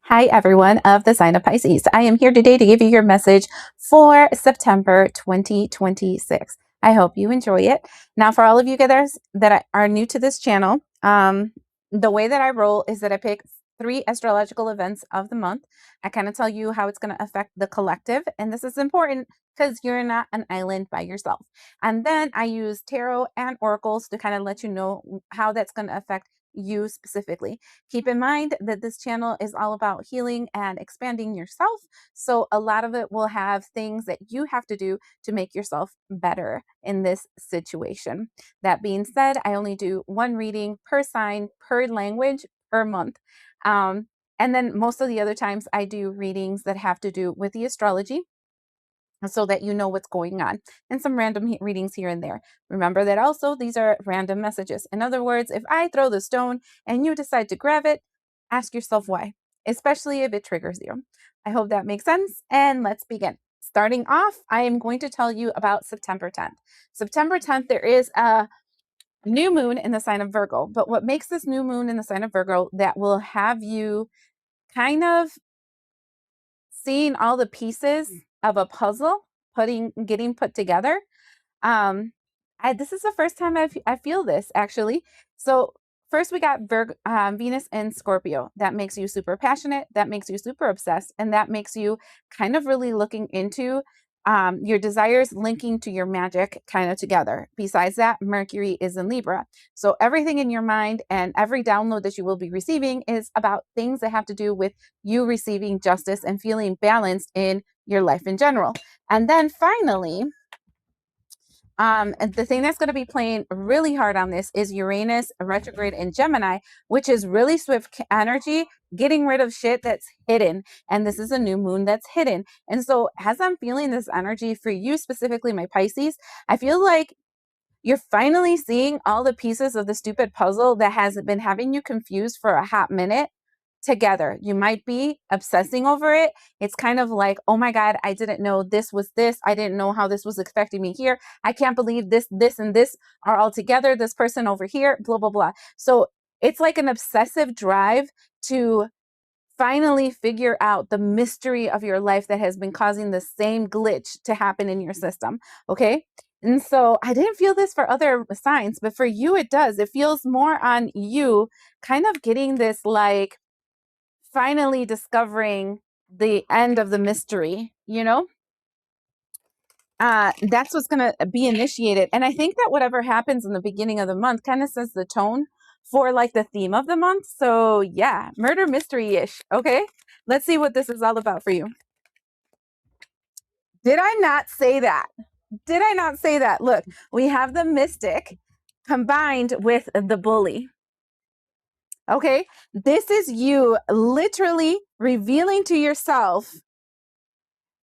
Hi, everyone of the sign of Pisces. I am here today to give you your message for September 2026. I hope you enjoy it. Now, for all of you guys that are new to this channel, the way that I roll is that I pick 3 astrological events of the month. I kind of tell you how it's going to affect the collective. And this is important because you're not an island by yourself. And then I use tarot and oracles to kind of let you know how that's going to affect you specifically. Keep in mind that this channel is all about healing and expanding yourself. So a lot of it will have things that you have to do to make yourself better in this situation. That being said, I only do one reading per sign, per language, per month. And then most of the other times I do readings that have to do with the astrology so that you know what's going on, and some random readings here and there. Remember that also these are random messages. In other words, if I throw the stone and you decide to grab it, ask yourself why, especially if it triggers you. I hope that makes sense, and let's begin. Starting off, I am going to tell you about September 10th. September 10th, there is a new moon in the sign of Virgo, but what makes this new moon in the sign of Virgo that will have you kind of seeing all the pieces of a puzzle getting put together. This is the first time I feel this actually. So first we got Venus and Scorpio. That makes you super passionate. That makes you super obsessed, and that makes you kind of really looking into your desires linking to your magic kind of together. Besides that, Mercury is in Libra. So everything in your mind and every download that you will be receiving is about things that have to do with you receiving justice and feeling balanced in your life in general. And then finally, and the thing that's going to be playing really hard on this is Uranus retrograde in Gemini, which is really swift energy, getting rid of shit that's hidden. And this is a new moon that's hidden. And so as I'm feeling this energy for you, specifically my Pisces, I feel like you're finally seeing all the pieces of the stupid puzzle that has been having you confused for a hot minute together. You might be obsessing over it. It's kind of like, oh my God, I didn't know this was this. I didn't know how this was affecting me here. I can't believe this, and this are all together. This person over here, blah, blah, blah. So it's like an obsessive drive to finally figure out the mystery of your life that has been causing the same glitch to happen in your system. Okay. And so I didn't feel this for other signs, but for you, it does. It feels more on you kind of getting this like, finally discovering the end of the mystery, that's what's going to be initiated. And I think that whatever happens in the beginning of the month kind of sets the tone for like the theme of the month. So yeah, murder mystery-ish. Okay, let's see what this is all about for you. Did I not say that? Did I not say that? Look, we have the mystic combined with the bully. Okay, this is you literally revealing to yourself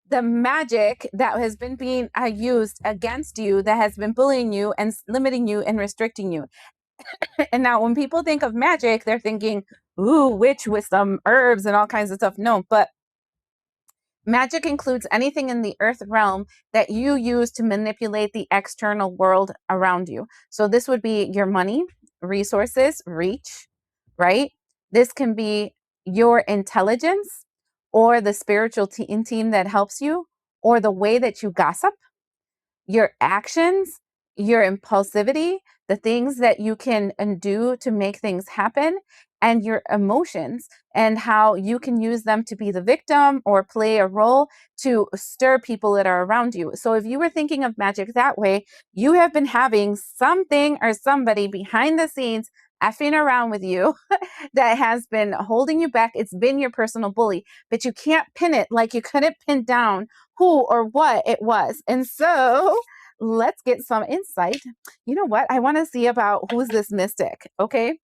the magic that has been being used against you, that has been bullying you and limiting you and restricting you. And now when people think of magic, they're thinking, ooh, witch with some herbs and all kinds of stuff. No, but magic includes anything in the earth realm that you use to manipulate the external world around you. So this would be your money, resources, reach, right? This can be your intelligence or the spiritual team that helps you, or the way that you gossip, your actions, your impulsivity, the things that you can do to make things happen, and your emotions, and how you can use them to be the victim or play a role to stir people that are around you. So if you were thinking of magic that way, you have been having something or somebody behind the scenes effing around with you that has been holding you back. It's been your personal bully, but you can't pin it, like you couldn't pin down who or what it was. And so let's get some insight. You know what? I want to see about who's this mystic. Okay.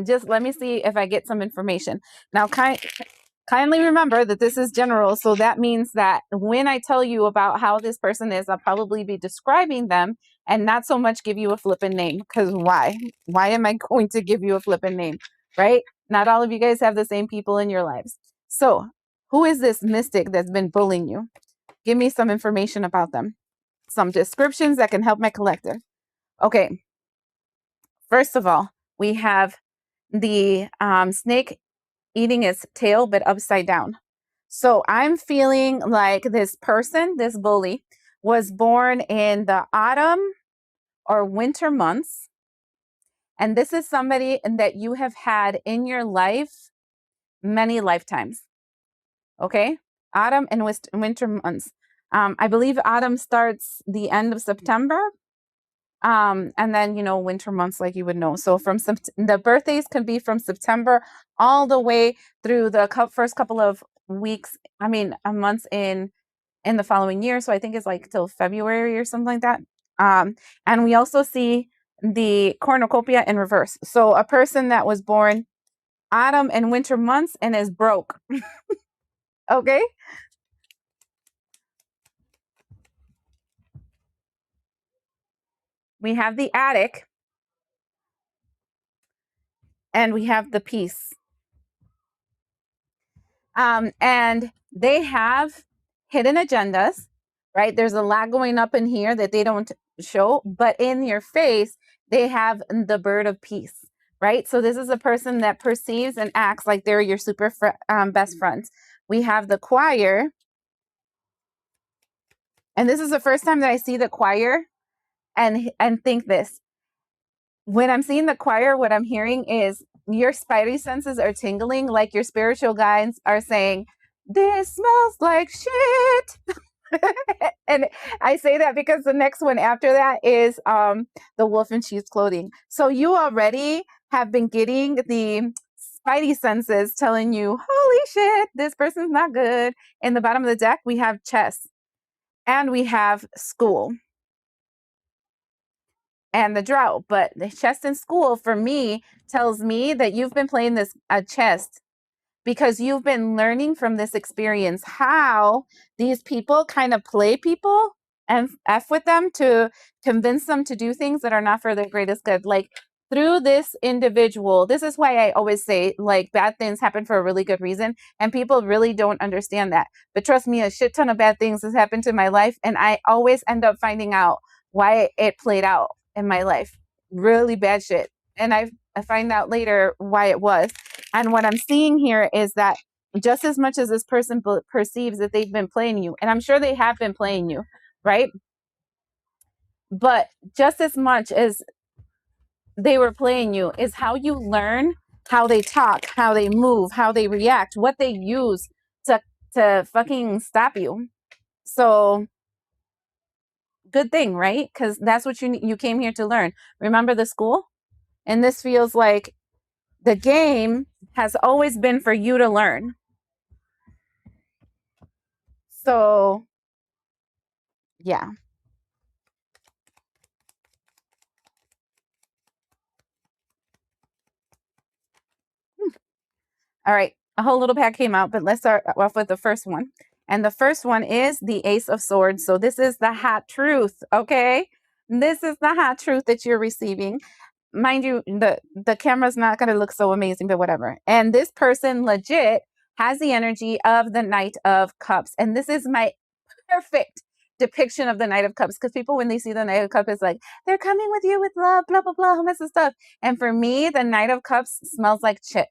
Just let me see if I get some information. Now, kindly remember that this is general. So that means that when I tell you about how this person is, I'll probably be describing them and not so much give you a flippin' name. Because why? Why am I going to give you a flippin' name? Right? Not all of you guys have the same people in your lives. So who is this mystic that's been bullying you? Give me some information about them. Some descriptions that can help my collective. Okay. First of all, we have the snake eating its tail, but upside down. So I'm feeling like this person, this bully, was born in the autumn or winter months. And this is somebody that you have had in your life many lifetimes. Okay? Autumn and winter months. I believe autumn starts the end of September. And then, winter months, like you would know. So the birthdays can be from September all the way through the first couple of weeks, months in the following year. So I think it's like till February or something like that. And we also see the cornucopia in reverse. So a person that was born autumn and winter months and is broke. Okay. We have the attic and we have the peace. And they have hidden agendas, right? There's a lot going up in here that they don't show, but in your face, they have the bird of peace, right? So this is a person that perceives and acts like they're your super best friends. We have the choir. And this is the first time that I see the choir and think this. When I'm seeing the choir, what I'm hearing is your spidey senses are tingling, like your spiritual guides are saying, this smells like shit. And I say that because the next one after that is the wolf in sheep's clothing. So you already have been getting the spidey senses telling you, holy shit, this person's not good. In the bottom of the deck, we have chess and we have school and the drought. But the chess in school for me tells me that you've been playing this chess because you've been learning from this experience how these people kind of play people and F with them to convince them to do things that are not for their greatest good. Like through this individual, this is why I always say like bad things happen for a really good reason. And people really don't understand that. But trust me, a shit ton of bad things has happened to my life. And I always end up finding out why it played out in my life. Really bad shit. And I find out later why it was. And what I'm seeing here is that just as much as this person perceives that they've been playing you, and I'm sure they have been playing you, right? But just as much as they were playing you is how you learn how they talk, how they move, how they react, what they use to fucking stop you. So good thing, right? Because that's what you came here to learn. Remember the school? And this feels like the game has always been for you to learn. So, yeah. All right. A whole little pack came out, but let's start off with the first one. And the first one is the Ace of Swords. So this is the hot truth, okay? This is the hot truth that you're receiving. Mind you, the camera's not going to look so amazing, but whatever. And this person legit has the energy of the Knight of Cups. And this is my perfect depiction of the Knight of Cups, because people, when they see the Knight of Cups, it's like they're coming with you with love, blah blah blah, whole mess of stuff. And for me, the Knight of Cups smells like shit.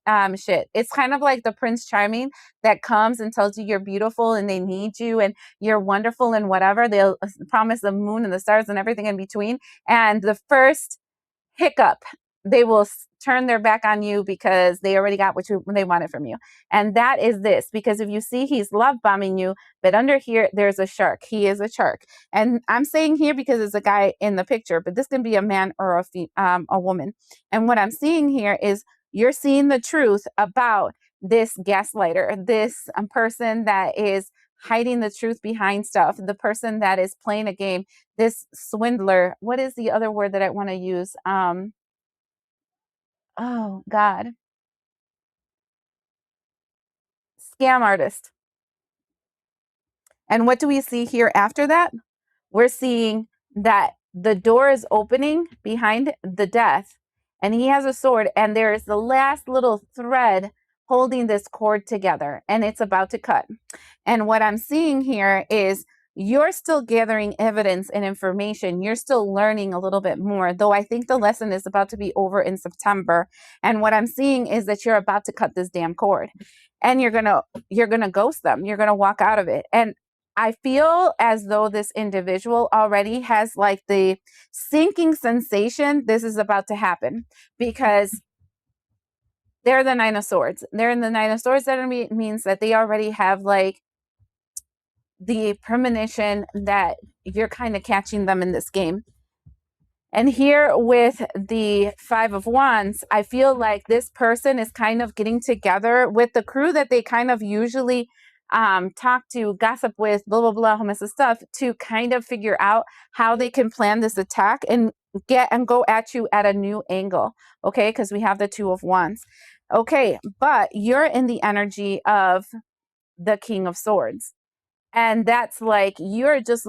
It's kind of like the Prince Charming that comes and tells you you're beautiful and they need you and you're wonderful and whatever. They'll promise the moon and the stars and everything in between. And the first hiccup, they will turn their back on you because they already got what they wanted from you. And that is this, because if you see, he's love bombing you, but under here, there's a shark. He is a shark. And I'm saying here because it's a guy in the picture, but this can be a man or a woman. And what I'm seeing here is you're seeing the truth about this gaslighter, this person that is hiding the truth behind stuff, the person that is playing a game, this swindler. What is the other word that I want to use? Oh God, scam artist. And what do we see here after that? We're seeing that the door is opening behind the death, and he has a sword, and there is the last little thread holding this cord together, and it's about to cut. And what I'm seeing here is you're still gathering evidence and information. You're still learning a little bit more, though I think the lesson is about to be over in September. And what I'm seeing is that you're about to cut this damn cord, and you're going to ghost them. You're going to walk out of it. And I feel as though this individual already has like the sinking sensation this is about to happen, because they're the Nine of Swords. They're in the Nine of Swords. That means that they already have like the premonition that you're kind of catching them in this game. And here with the Five of Wands, I feel like this person is kind of getting together with the crew that they kind of usually talk to, gossip with, blah, blah, blah, whole mess of stuff, to kind of figure out how they can plan this attack and go at you at a new angle. Okay, because we have the Two of Wands. Okay, but you're in the energy of the King of Swords. And that's like, you're just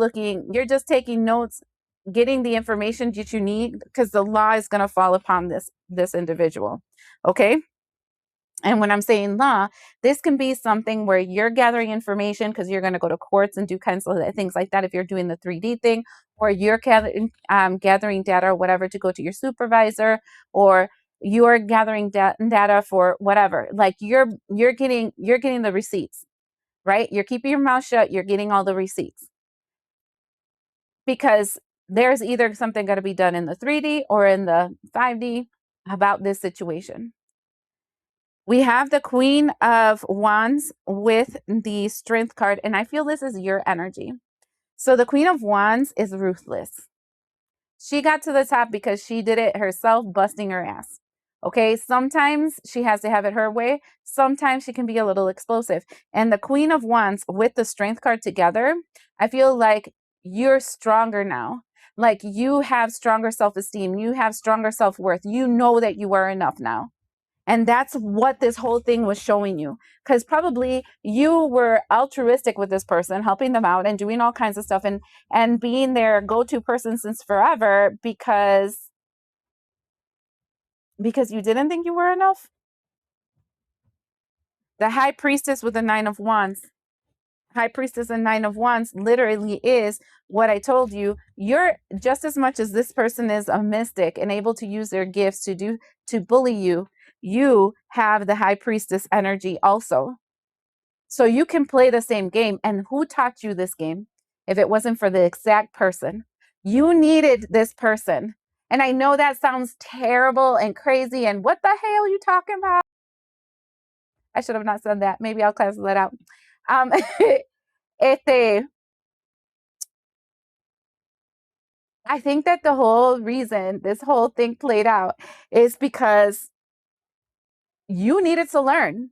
taking notes, getting the information that you need, because the law is going to fall upon this individual. Okay. And when I'm saying law, this can be something where you're gathering information because you're going to go to courts and do kinds of things like that if you're doing the 3D thing, or you're gathering data or whatever to go to your supervisor, or you're gathering data for whatever. Like you're getting the receipts, right? You're keeping your mouth shut. You're getting all the receipts, because there's either something got to be done in the 3D or in the 5D about this situation. We have the Queen of Wands with the Strength card, and I feel this is your energy. So the Queen of Wands is ruthless. She got to the top because she did it herself, busting her ass. Okay, sometimes she has to have it her way. Sometimes she can be a little explosive. And the Queen of Wands with the Strength card together, I feel like you're stronger now. Like you have stronger self-esteem. You have stronger self-worth. You know that you are enough now. And that's what this whole thing was showing you. Because probably you were altruistic with this person, helping them out and doing all kinds of stuff and being their go-to person since forever because you didn't think you were enough. The High Priestess with the Nine of Wands. High Priestess and Nine of Wands literally is what I told you. You're just as much as this person is a mystic and able to use their gifts to bully you. You have the High Priestess energy also. So you can play the same game. And who taught you this game if it wasn't for the exact person? You needed this person. And I know that sounds terrible and crazy. And what the hell are you talking about? I should have not said that. Maybe I'll cancel that out. I think that the whole reason this whole thing played out is because you needed to learn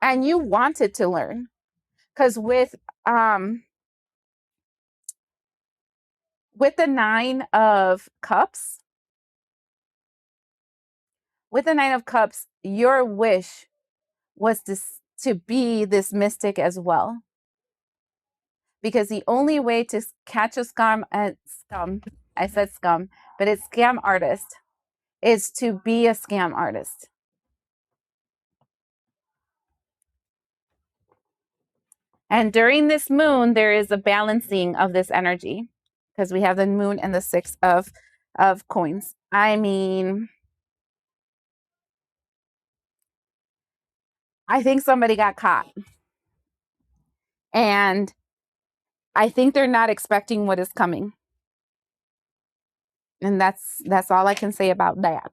and you wanted to learn. Because with the Nine of Cups, your wish was to be this mystic as well. Because the only way to catch a scam, I said scum, but it's scam artist, is to be a scam artist. And during this moon, there is a balancing of this energy, because we have the moon and the Six of coins. I mean, I think somebody got caught. And I think they're not expecting what is coming. And that's all I can say about that.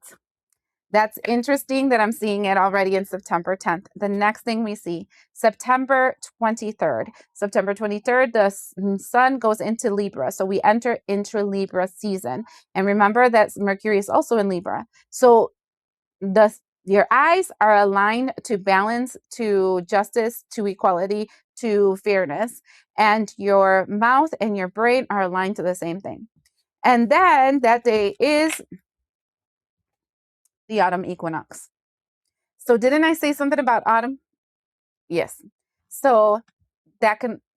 That's interesting that I'm seeing it already in September 10th. The next thing we see, September 23rd. September 23rd, the sun goes into Libra. So we enter into Libra season. And remember that Mercury is also in Libra. So your eyes are aligned to balance, to justice, to equality, to fairness. And your mouth and your brain are aligned to the same thing. And then that day is the autumn equinox. So didn't I say something about autumn? Yes. So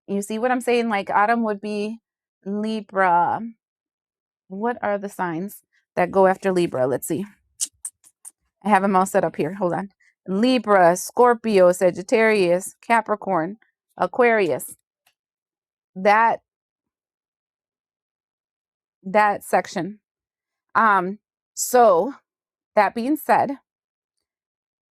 you see what I'm saying? Like autumn would be Libra. What are the signs that go after Libra? Let's see. I have them all set up here. Hold on. Libra, Scorpio, Sagittarius, Capricorn, Aquarius. That that section. So that being said,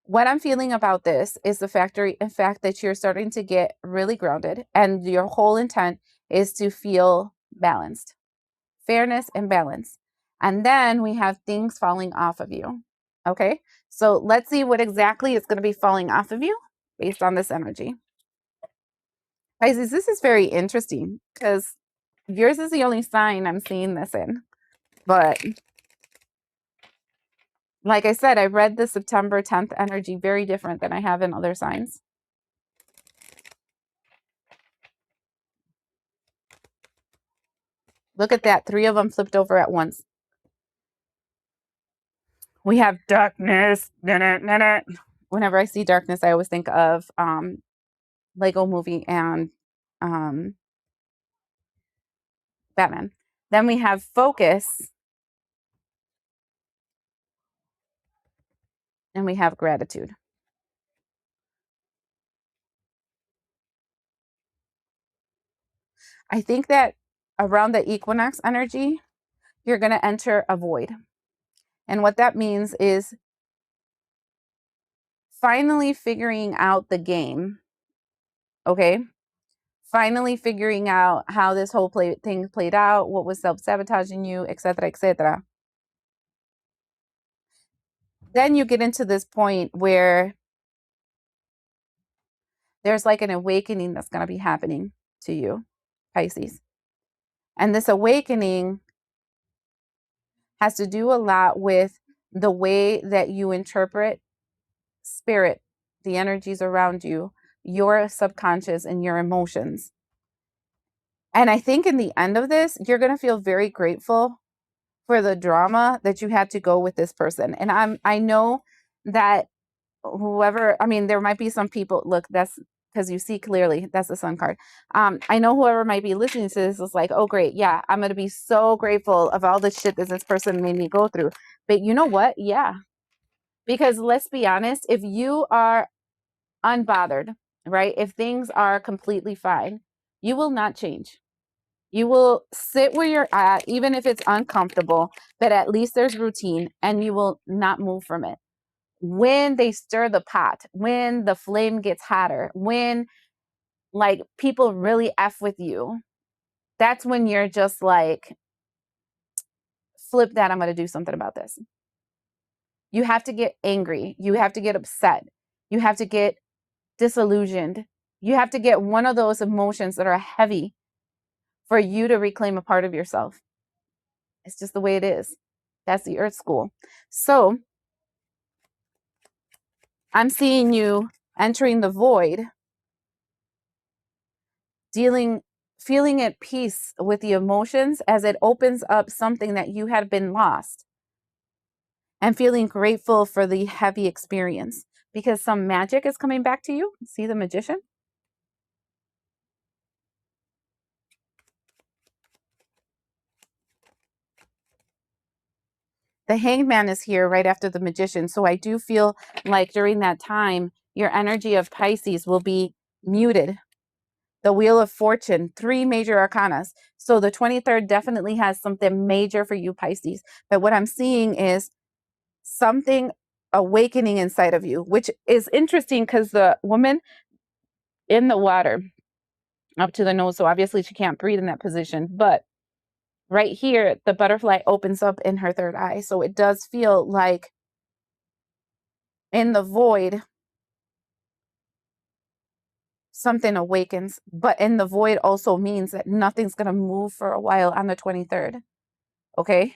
what I'm feeling about this is the fact that you're starting to get really grounded, and your whole intent is to feel balanced, fairness and balance. And then we have things falling off of you. Okay, so let's see what exactly is going to be falling off of you based on this energy. Pisces, this is very interesting because yours is the only sign I'm seeing this in. But like I said, I read the September 10th energy very different than I have in other signs. Look at that. 3 of them flipped over at once. We have darkness. Whenever I see darkness, I always think of Lego Movie and Batman. Then we have focus. And we have gratitude. I think that around the equinox energy, you're going to enter a void. And what that means is finally figuring out the game. Okay. Finally figuring out how this whole thing played out, what was self-sabotaging you, etc., etc. Then you get into this point where there's like an awakening that's going to be happening to you, Pisces. And this awakening has to do a lot with the way that you interpret spirit, the energies around you, your subconscious, and your emotions. And I think in the end of this, you're going to feel very grateful for the drama that you had to go with this person. And I know that whoever, I mean, there might be some people, look, that's because you see clearly, that's the sun card. I know whoever might be listening to this is like, oh, great. Yeah, I'm going to be so grateful of all the shit that this person made me go through. But you know what? Yeah. Because let's be honest, if you are unbothered, right? If things are completely fine, you will not change. You will sit where you're at, even if it's uncomfortable, but at least there's routine and you will not move from it. When they stir the pot, when the flame gets hotter, when like people really F with you, that's when you're just like, flip that, I'm going to do something about this. You have to get angry. You have to get upset. You have to get disillusioned. You have to get one of those emotions that are heavy for you to reclaim a part of yourself. It's just the way it is. That's the earth school. So I'm seeing you entering the void, feeling at peace with the emotions as it opens up something that you had been lost, and feeling grateful for the heavy experience because some magic is coming back to you. See the magician? The hanged man is here right after the magician. So I do feel like during that time, your energy of Pisces will be muted. The Wheel of Fortune, 3 major arcanas. So the 23rd definitely has something major for you, Pisces. But what I'm seeing is something awakening inside of you, which is interesting because the woman in the water up to the nose, so obviously she can't breathe in that position. But right here, the butterfly opens up in her third eye. So it does feel like in the void, something awakens. But in the void also means that nothing's going to move for a while on the 23rd. Okay.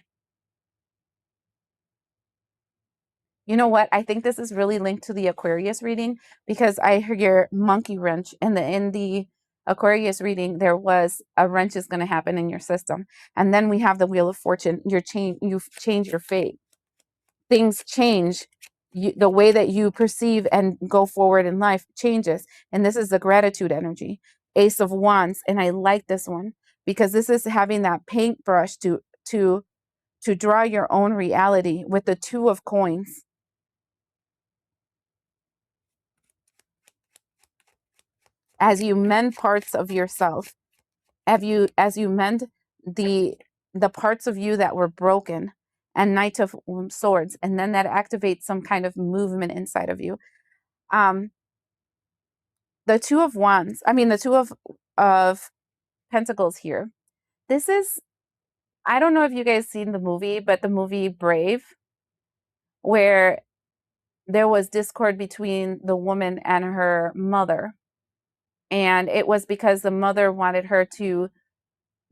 You know what? I think this is really linked to the Aquarius reading because I hear your monkey wrench in the Aquarius reading. There was a wrench is going to happen in your system, and then we have the Wheel of Fortune. You change your fate. Things change. The way that you perceive and go forward in life changes, and this is the gratitude energy. Ace of Wands, and I like this one because this is having that paintbrush to draw your own reality with the Two of Coins. As you mend parts of yourself, as you mend the the parts of you that were broken, and Knight of Swords, and then that activates some kind of movement inside of you. The Two of Wands, I mean the Two of Pentacles here. This is, I don't know if you guys seen the movie, but the movie Brave, where there was discord between the woman and her mother. And it was because the mother wanted her to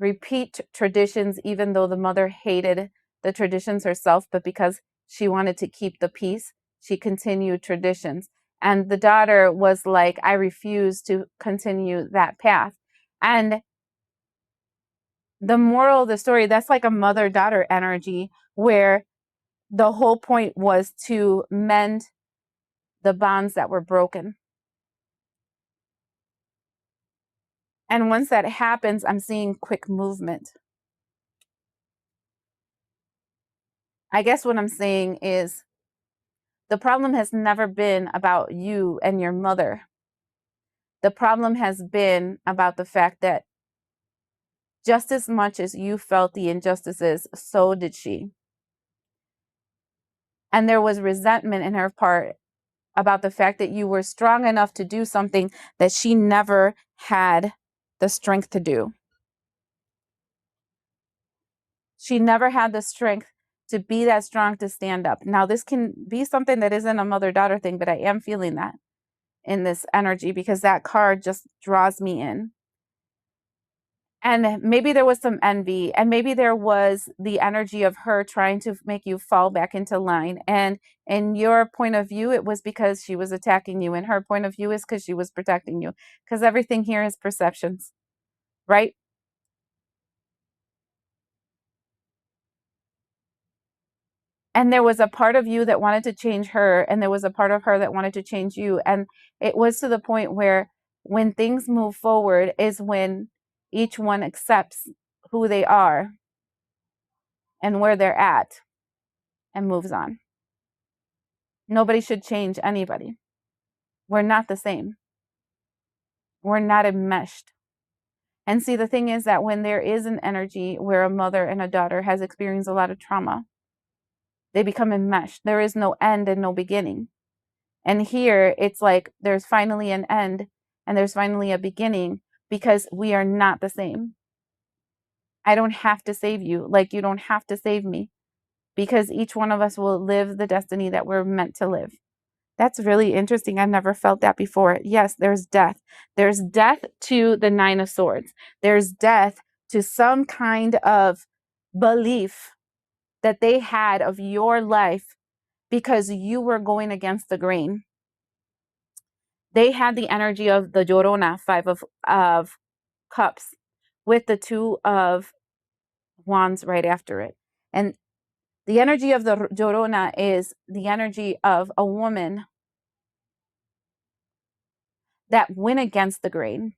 repeat traditions, even though the mother hated the traditions herself, but because she wanted to keep the peace, she continued traditions. And the daughter was like, I refuse to continue that path. And the moral of the story, that's like a mother-daughter energy, where the whole point was to mend the bonds that were broken. And once that happens, I'm seeing quick movement. I guess what I'm saying is the problem has never been about you and your mother. The problem has been about the fact that just as much as you felt the injustices, so did she. And there was resentment in her part about the fact that you were strong enough to do something that she never had the strength to do. She never had the strength to be that strong to stand up. Now, this can be something that isn't a mother-daughter thing, but I am feeling that in this energy because that card just draws me in. And maybe there was some envy, and maybe there was the energy of her trying to make you fall back into line. And in your point of view, it was because she was attacking you. And her point of view is because she was protecting you. Because everything here is perceptions, right? And there was a part of you that wanted to change her, and there was a part of her that wanted to change you. And it was to the point where when things move forward is when each one accepts who they are and where they're at and moves on. Nobody should change anybody. We're not the same. We're not enmeshed. And see, the thing is that when there is an energy where a mother and a daughter has experienced a lot of trauma, they become enmeshed. There is no end and no beginning. And here it's like there's finally an end and there's finally a beginning because we are not the same. I don't have to save you like you don't have to save me, because each one of us will live the destiny that we're meant to live. That's really interesting. I've never felt that before. Yes, there's death. There's death to the Nine of Swords. There's death to some kind of belief that they had of your life because you were going against the grain. They had the energy of the Llorona, Five of Cups, with the Two of Wands right after it. And the energy of the Llorona is the energy of a woman that went against the grain.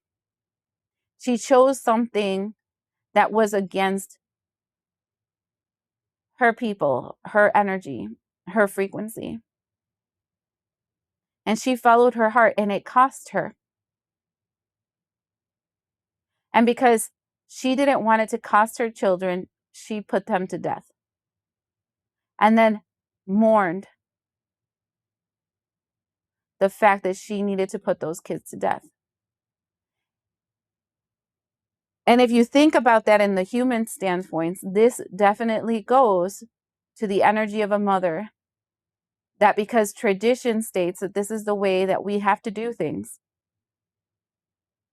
She chose something that was against her people, her energy, her frequency. And she followed her heart, and it cost her. And because she didn't want it to cost her children, she put them to death. And then mourned the fact that she needed to put those kids to death. And if you think about that in the human standpoints, this definitely goes to the energy of a mother, that because tradition states that this is the way that we have to do things,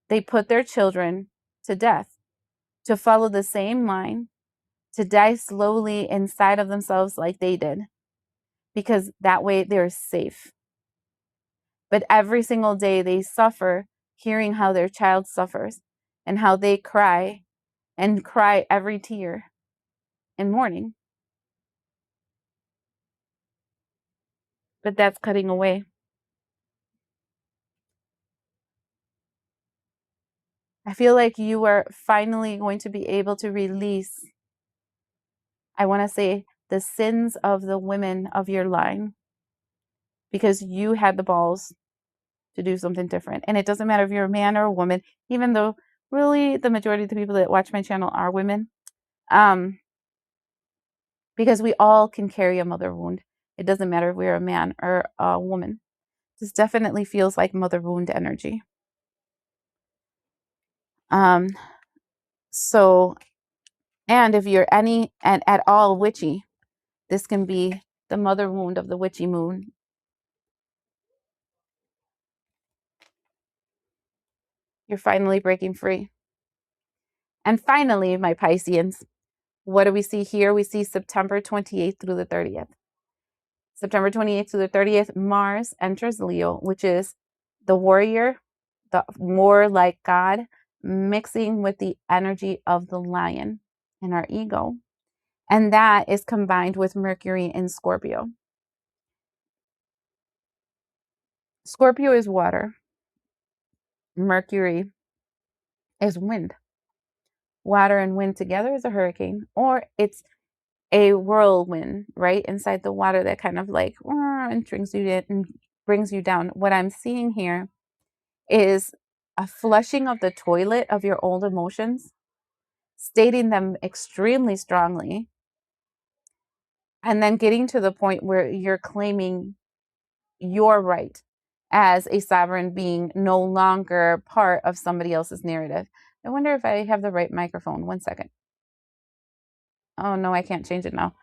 they put their children to death to follow the same line, to die slowly inside of themselves like they did, because that way they're safe. But every single day they suffer hearing how their child suffers and how they cry and cry every tear in mourning. But that's cutting away. I feel like you are finally going to be able to release, I want to say, the sins of the women of your line, because you had the balls to do something different. And it doesn't matter if you're a man or a woman, even though really the majority of the people that watch my channel are women. Because we all can carry a mother wound. It doesn't matter if we're a man or a woman. This definitely feels like mother wound energy. Um, so, and if you're any and at all witchy, this can be the mother wound of the witchy moon. You're finally breaking free. And finally, my Pisceans, what do we see here? We see September 28th through the 30th. September 28th to the 30th, Mars enters Leo, which is the warrior, the warlike god, mixing with the energy of the lion in our ego. And that is combined with Mercury in Scorpio. Scorpio is water. Mercury is wind. Water and wind together is a hurricane, or it's a whirlwind, right? Inside the water that kind of like and brings you down. What I'm seeing here is a flushing of the toilet of your old emotions, stating them extremely strongly, and then getting to the point where you're claiming your right as a sovereign being, no longer part of somebody else's narrative. I wonder if I have the right microphone. 1 second. Oh no, I can't change it now.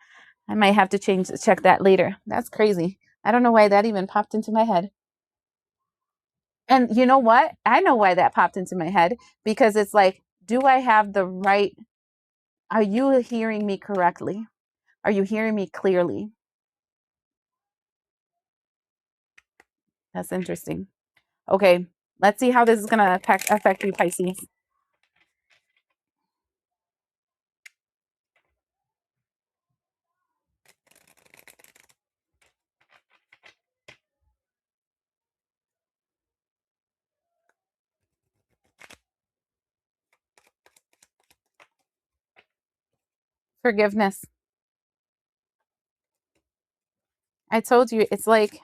I might have to check that later. That's crazy. I don't know why that even popped into my head. And you know what? I know why that popped into my head, because it's like, do I have the right? Are you hearing me correctly? Are you hearing me clearly? That's interesting. Okay, let's see how this is going to affect you, Pisces. Forgiveness. I told you, it's like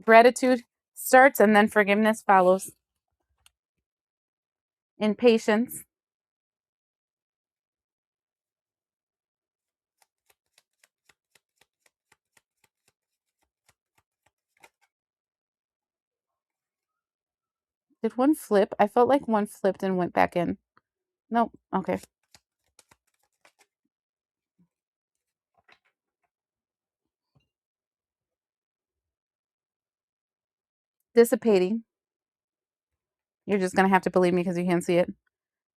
gratitude starts and then forgiveness follows. Impatience. Did one flip? I felt like one flipped and went back in. Nope. Okay. Dissipating. You're just going to have to believe me because you can't see it.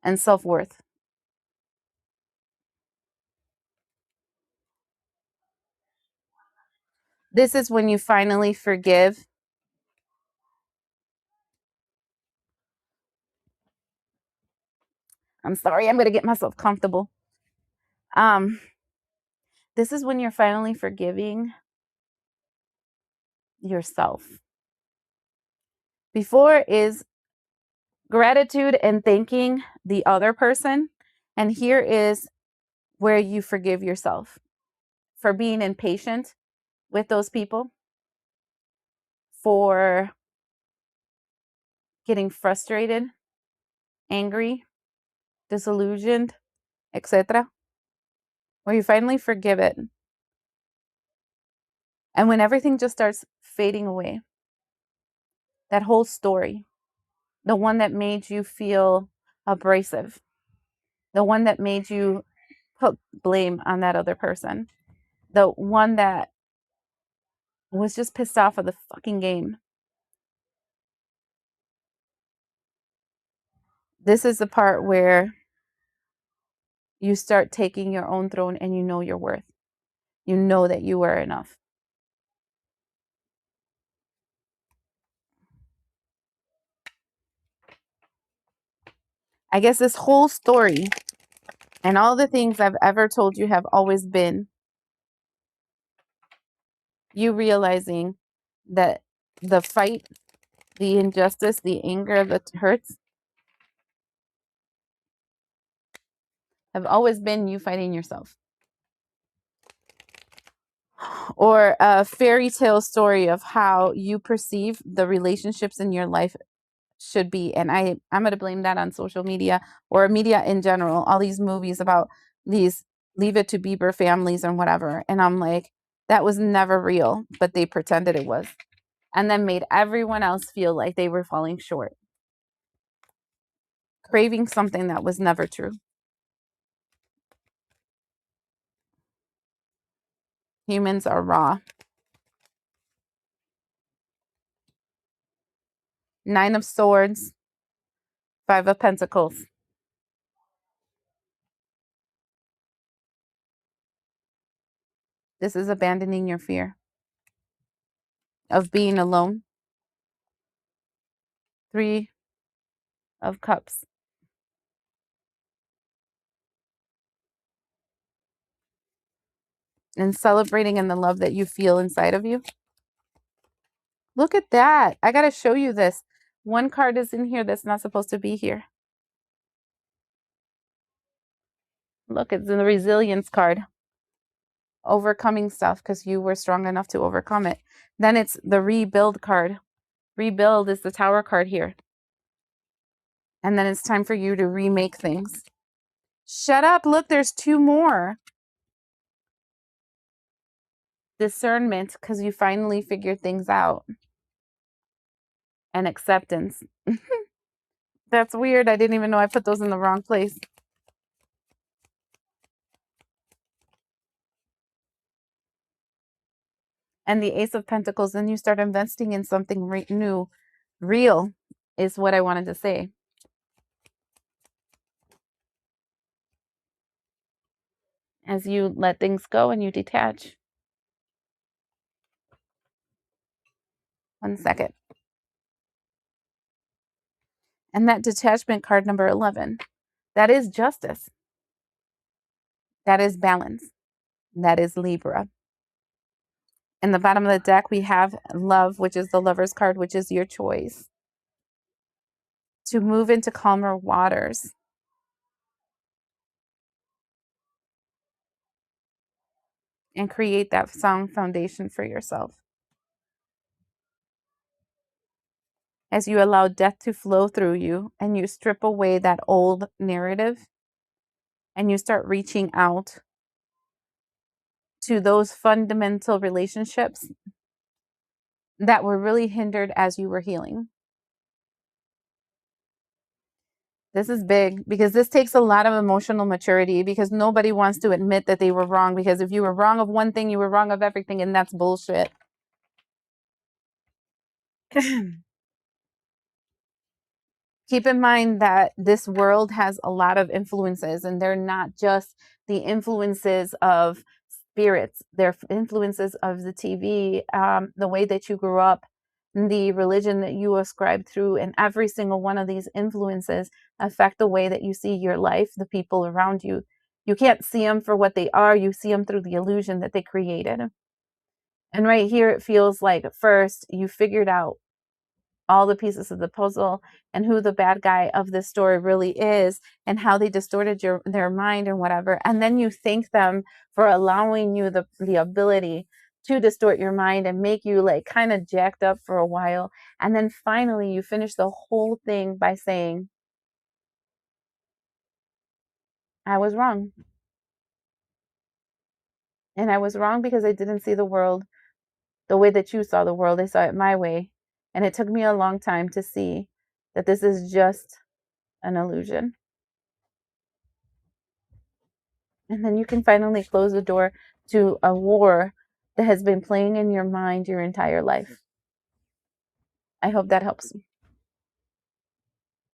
And self-worth. This is when you finally forgive. I'm sorry, I'm going to get myself comfortable. This is when you're finally forgiving yourself. Before is gratitude and thanking the other person. And here is where you forgive yourself for being impatient with those people, for getting frustrated, angry, disillusioned, etc. Where you finally forgive it. And when everything just starts fading away, that whole story, the one that made you feel abrasive, the one that made you put blame on that other person, the one that was just pissed off of the fucking game. This is the part where you start taking your own throne and you know your worth. You know that you are enough. I guess this whole story and all the things I've ever told you have always been you realizing that the fight, the injustice, the anger, the hurts have always been you fighting yourself. Or a fairy tale story of how you perceive the relationships in your life should be. And I'm going to blame that on social media or media in general. All these movies about these Leave It to Beaver families and whatever. And I'm like, that was never real, but they pretended it was. And then made everyone else feel like they were falling short, craving something that was never true. Humans are raw. 9 of Swords, 5 of Pentacles. This is abandoning your fear of being alone. 3 of Cups. And celebrating in the love that you feel inside of you. Look at that. I got to show you this. One card is in here that's not supposed to be here. Look, it's in the resilience card. Overcoming stuff because you were strong enough to overcome it. Then it's the rebuild card. Rebuild is the Tower card here. And then it's time for you to remake things. Shut up. Look, there's 2 more. Discernment, because you finally figured things out. And acceptance. That's weird. I didn't even know I put those in the wrong place. And the Ace of Pentacles, then you start investing in something new. Real is what I wanted to say. As you let things go and you detach. 1 second. And that detachment card number 11, that is justice. That is balance. That is Libra. In the bottom of the deck, we have love, which is the Lover's card, which is your choice to move into calmer waters. And create that sound foundation for yourself. As you allow death to flow through you and you strip away that old narrative and you start reaching out to those fundamental relationships that were really hindered as you were healing. This is big because this takes a lot of emotional maturity because nobody wants to admit that they were wrong, because if you were wrong of one thing, you were wrong of everything, and that's bullshit. Keep in mind that this world has a lot of influences, and they're not just the influences of spirits. They're influences of the TV, the way that you grew up, the religion that you ascribe through, and every single one of these influences affect the way that you see your life, the people around you. You can't see them for what they are. You see them through the illusion that they created. And right here, it feels like at first you figured out all the pieces of the puzzle and who the bad guy of this story really is and how they distorted their mind and whatever. And then you thank them for allowing you the ability to distort your mind and make you like kind of jacked up for a while. And then finally you finish the whole thing by saying, I was wrong. And I was wrong because I didn't see the world the way that you saw the world. I saw it my way. And it took me a long time to see that this is just an illusion. And then you can finally close the door to a war that has been playing in your mind your entire life. I hope that helps.